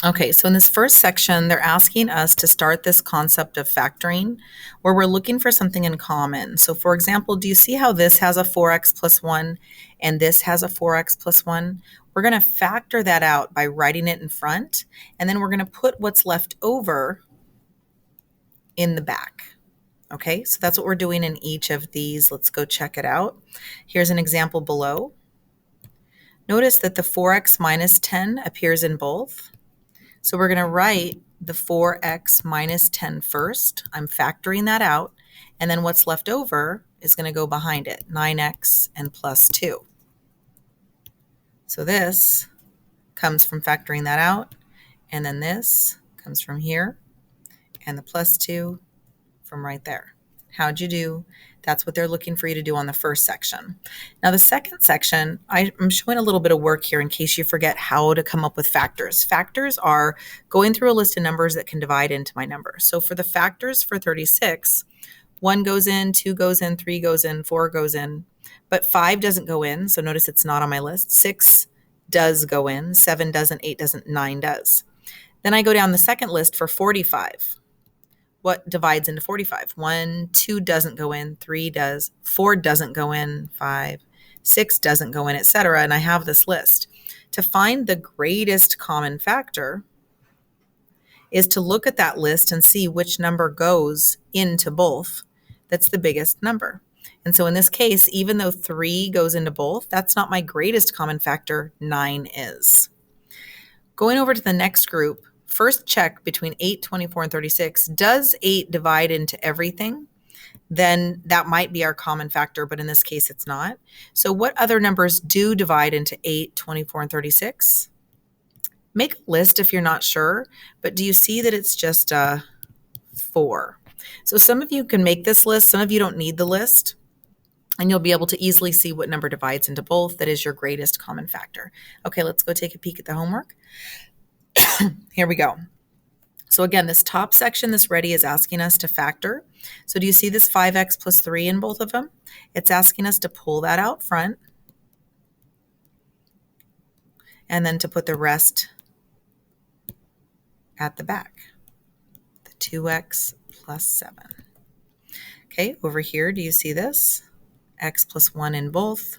Okay, so in this first section, they're asking us to start this concept of factoring where we're looking for something in common. So for example, do you see how this has a 4x plus 1 and this has a 4x plus 1? We're going to factor that out by writing it in front, and then we're going to put what's left over in the back. Okay, so that's what we're doing in each of these. Let's go check it out. Here's an example below. Notice that the 4x minus 10 appears in both. So we're going to write the 4x minus 10 first. I'm factoring that out. And then what's left over is going to go behind it, 9x and plus 2. So this comes from factoring that out. And then this comes from here. And the plus 2 from right there. How'd you do? That's what they're looking for you to do on the first section. Now the second section, I'm showing a little bit of work here in case you forget how to come up with factors. Factors are going through a list of numbers that can divide into my numbers. So for the factors for 36, 1 goes in, 2 goes in, 3 goes in, 4 goes in, but 5 doesn't go in. So notice it's not on my list. 6 does go in, 7 doesn't, 8 doesn't, 9 does. Then I go down the second list for 45. What divides into 45? 1, 2 doesn't go in, 3 does, 4 doesn't go in, 5, 6 doesn't go in, etc. And I have this list. To find the greatest common factor is to look at that list and see which number goes into both. That's the biggest number. And so in this case, even though 3 goes into both, that's not my greatest common factor, 9 is. Going over to the next group, first check between 8, 24, and 36. Does 8 divide into everything? Then that might be our common factor, but in this case, it's not. So what other numbers do divide into 8, 24, and 36? Make a list if you're not sure, but do you see that it's just 4? So some of you can make this list, some of you don't need the list, and you'll be able to easily see what number divides into both. That is your greatest common factor. Okay, let's go take a peek at the homework. Here we go. So again, this top section, this ready is asking us to factor. So do you see this 5x plus 3 in both of them? It's asking us to pull that out front and then to put the rest at the back, the 2x plus 7. Okay, over here, do you see this? X plus 1 in both.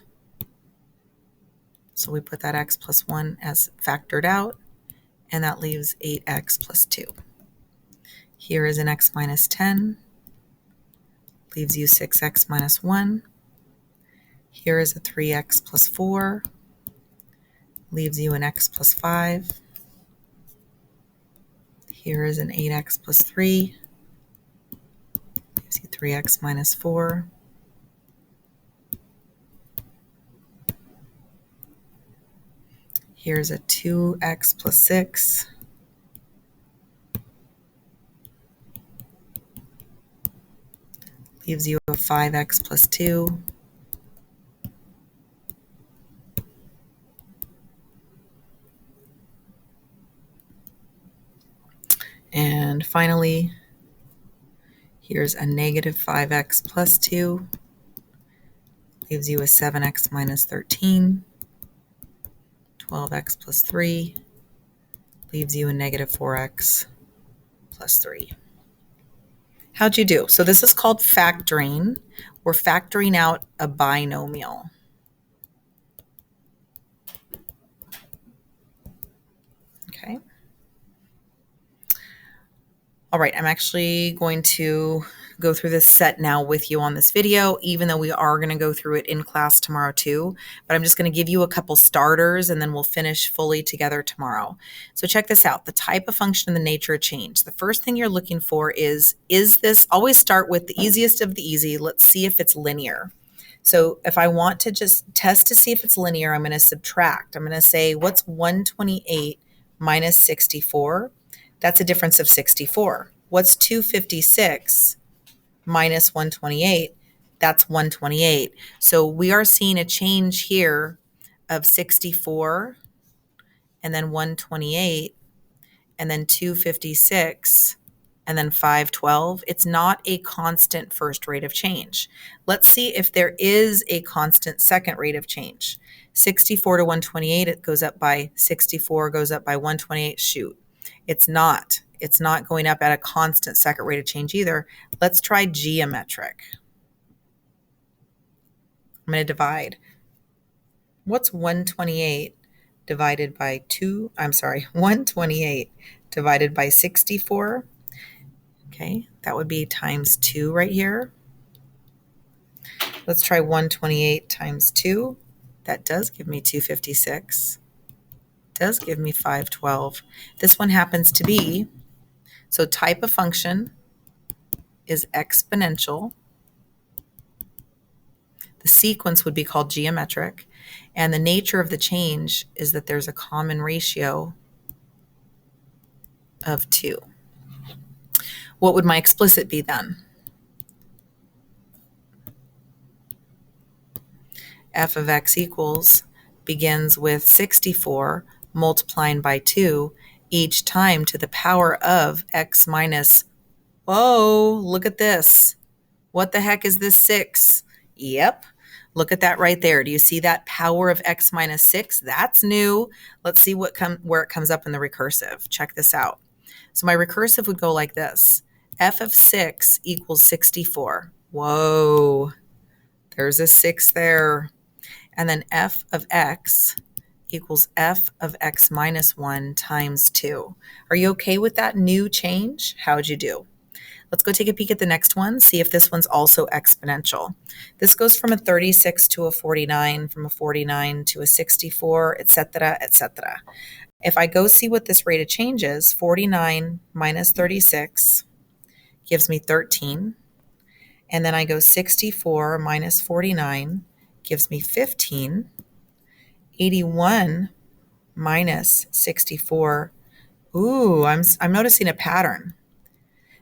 So we put that x plus 1 as factored out, and that leaves 8x plus 2. Here is an x minus 10, leaves you 6x minus 1. Here is a 3x plus 4, leaves you an x plus 5. Here is an 8x plus 3, gives you 3x minus 4. Here's a 2x plus 6. Leaves you a 5x plus 2. And finally, here's a negative 5x plus 2. Leaves you a 7x minus 13. 12x plus 3. Leaves you a negative 4x plus 3. How'd you do? So this is called factoring. We're factoring out a binomial. Okay. All right, I'm actually going to go through this set now with you on this video, even though we are going to go through it in class tomorrow too. But I'm just going to give you a couple starters and then we'll finish fully together tomorrow. So check this out, the type of function and the nature of change. The first thing you're looking for is this, always start with the easiest of the easy. Let's see if it's linear. So if I want to just test to see if it's linear, I'm going to subtract. I'm going to say, what's 128 minus 64? That's a difference of 64. What's 256 minus 128? That's 128. So we are seeing a change here of 64 and then 128 and then 256 and then 512. It's not a constant first rate of change. Let's see if there is a constant second rate of change. 64 to 128, it goes up by 64, goes up by 128, shoot. It's not. It's not going up at a constant second rate of change either. Let's try geometric. I'm going to divide. What's 128 divided by 2? I'm sorry, 128 divided by 64. Okay, that would be times 2 right here. Let's try 128 times 2. That does give me 256. Does give me 512. This one happens to be, so type of function is exponential. The sequence would be called geometric. And the nature of the change is that there's a common ratio of 2. What would my explicit be then? F of x equals begins with 64 multiplying by 2 each time to the power of x minus, whoa, look at this. What the heck is this 6? Yep. Look at that right there. Do you see that power of x minus 6? That's new. Let's see where it comes up in the recursive. Check this out. So my recursive would go like this. F of 6 equals 64. Whoa. There's a 6 there. And then f of x equals f of x minus 1 times 2. Are you okay with that new change? How'd you do? Let's go take a peek at the next one, see if this one's also exponential. This goes from a 36 to a 49, from a 49 to a 64, etc., etc. If I go see what this rate of change is, 49 minus 36 gives me 13. And then I go 64 minus 49 gives me 15. 81 minus 64. Ooh, I'm noticing a pattern.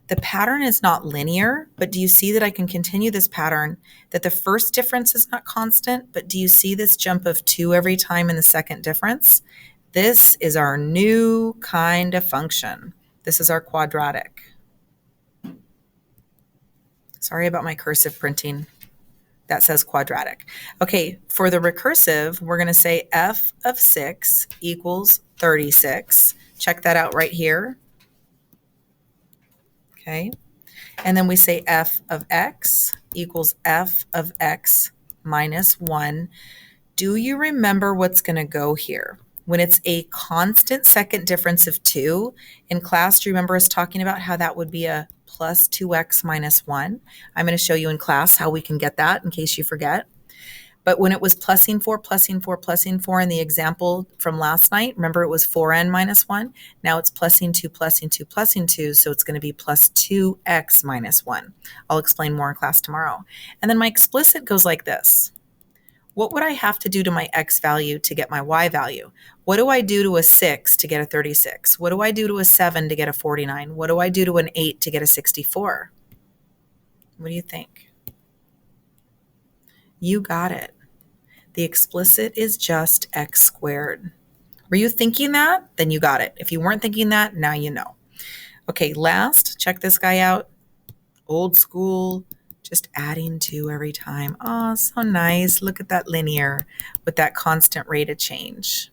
The pattern is not linear, but do you see that I can continue this pattern, that the first difference is not constant, but do you see this jump of 2 every time in the second difference? This is our new kind of function. This is our quadratic. Sorry about my cursive printing. That says quadratic. Okay, for the recursive, we're going to say f of 6 equals 36. Check that out right here. Okay, and then we say f of x equals f of x minus 1. Do you remember what's going to go here? When it's a constant second difference of 2, in class, do you remember us talking about how that would be a plus 2x minus 1? I'm going to show you in class how we can get that in case you forget. But when it was plussing 4, plussing 4, plussing 4 in the example from last night, remember it was 4n minus 1? Now it's plussing 2, plussing 2, plussing 2, so it's going to be plus 2x minus 1. I'll explain more in class tomorrow. And then my explicit goes like this. What would I have to do to my x value to get my y value? What do I do to a 6 to get a 36? What do I do to a 7 to get a 49? What do I do to an 8 to get a 64? What do you think? You got it. The explicit is just x squared. Were you thinking that? Then you got it. If you weren't thinking that, now you know. Okay, last, check this guy out. Old school, just adding 2 every time. Oh, so nice. Look at that linear with that constant rate of change.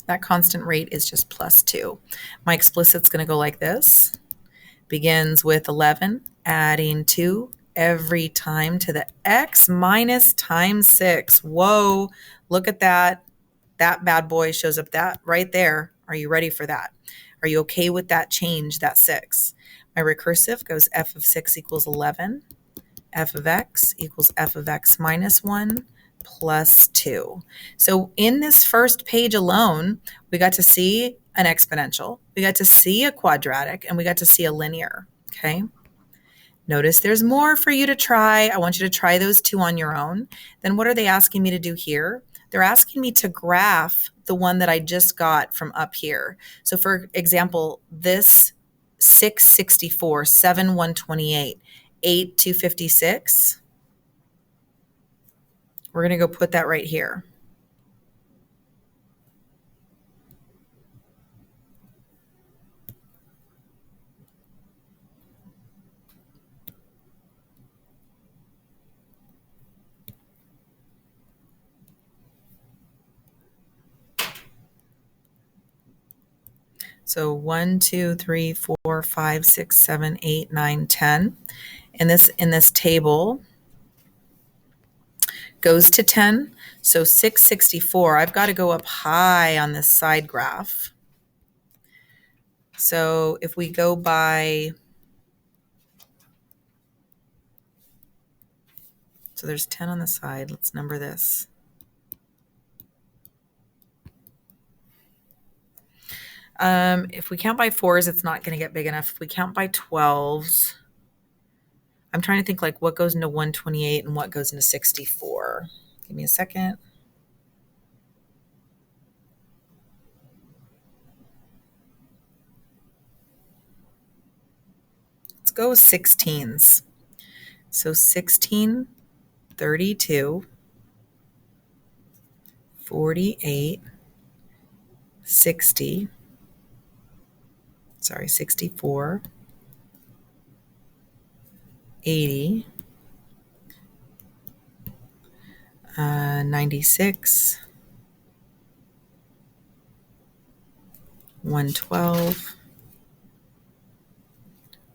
That constant rate is just plus 2. My explicit's going to go like this. Begins with 11, adding 2 every time to the x minus times 6. Whoa, look at that. That bad boy shows up that right there. Are you ready for that? Are you okay with that change, that 6? My recursive goes f of 6 equals 11. F of x equals f of x minus 1 plus 2. So in this first page alone, we got to see an exponential, we got to see a quadratic, and we got to see a linear, okay? Notice there's more for you to try. I want you to try those 2 on your own. Then what are they asking me to do here? They're asking me to graph the one that I just got from up here. So for example, this 664, 7 128, 8 256, we're going to go put that right here. So 1, 2, 3, 4, 5, 6, 7, 8, 9, 10. And this in this table goes to 10. So 664, I've got to go up high on this side graph. So if we go by, so there's 10 on the side. Let's number this. If we count by 4s, it's not going to get big enough. If we count by 12s, I'm trying to think like what goes into 128 and what goes into 64. Give me a second. Let's go with 16s. So 16, 32, 48, 60, 64, 80, 96, 112,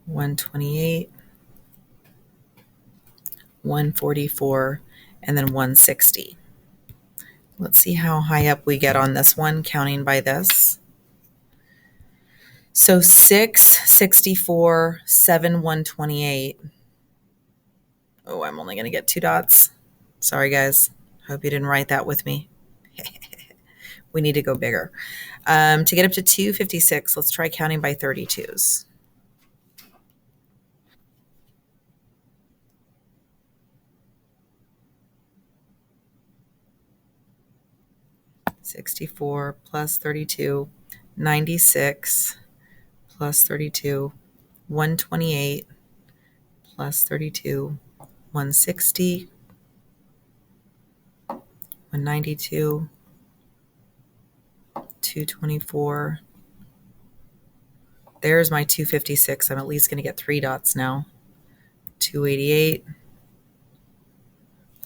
128, 144, and then 160. Let's see how high up we get on this one, counting by this. So 6, 64, 7, 128. Oh, I'm only going to get 2 dots. Sorry, guys. Hope you didn't write that with me. We need to go bigger. To get up to 256, let's try counting by 32s. 64 plus 32, 96 plus 32, 128 plus 32, 160, 192, 224. There's my 256. I'm at least going to get 3 dots now. 288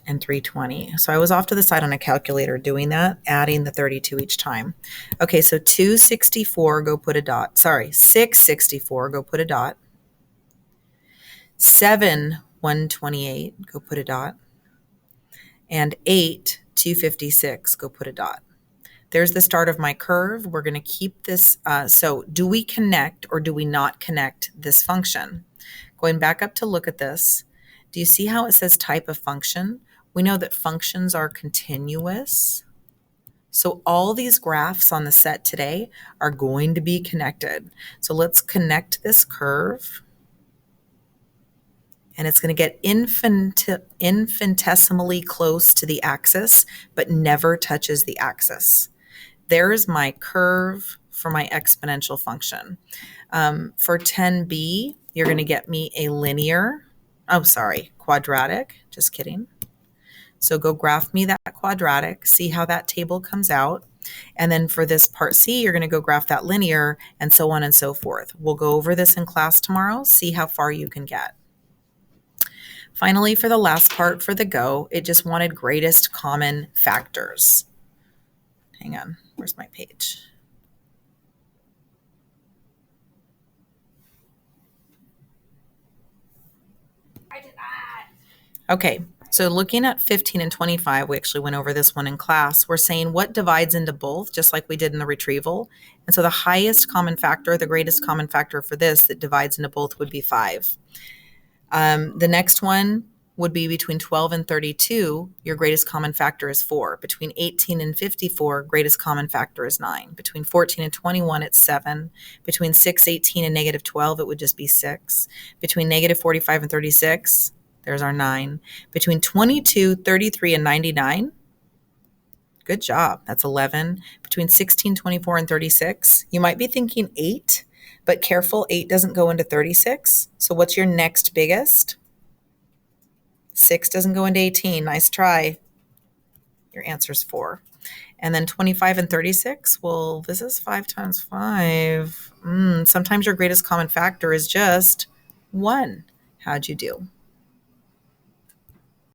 and 320. So I was off to the side on a calculator doing that, adding the 32 each time. Okay, so 264, go put a dot. Sorry, 664, go put a dot. 7, 128, go put a dot. And 8, 256, go put a dot. There's the start of my curve. We're going to keep this. So do we connect or do we not connect this function? Going back up to look at this, do you see how it says type of function? We know that functions are continuous. So all these graphs on the set today are going to be connected. So let's connect this curve. And it's going to get infinitesimally close to the axis, but never touches the axis. There's my curve for my exponential function. For 10b, you're going to get me a quadratic. Just kidding. So go graph me that quadratic, see how that table comes out. And then for this part C, you're going to go graph that linear and so on and so forth. We'll go over this in class tomorrow, see how far you can get. Finally, for the last part for the go, it just wanted greatest common factors. Hang on, where's my page? I did that. Okay, so looking at 15 and 25, we actually went over this one in class. We're saying what divides into both, just like we did in the retrieval. And so the highest common factor, the greatest common factor for this that divides into both would be 5. The next one would be between 12 and 32, your greatest common factor is 4. Between 18 and 54, greatest common factor is 9. Between 14 and 21, it's 7. Between 6, 18 and negative 12, it would just be 6. Between negative 45 and 36, there's our 9. Between 22, 33, and 99, good job, that's 11. Between 16, 24, and 36, you might be thinking 8, but careful, 8 doesn't go into 36. So what's your next biggest? 6 doesn't go into 18. Nice try. Your answer is 4. And then 25 and 36, well, this is 5 times 5. Sometimes your greatest common factor is just 1. How'd you do?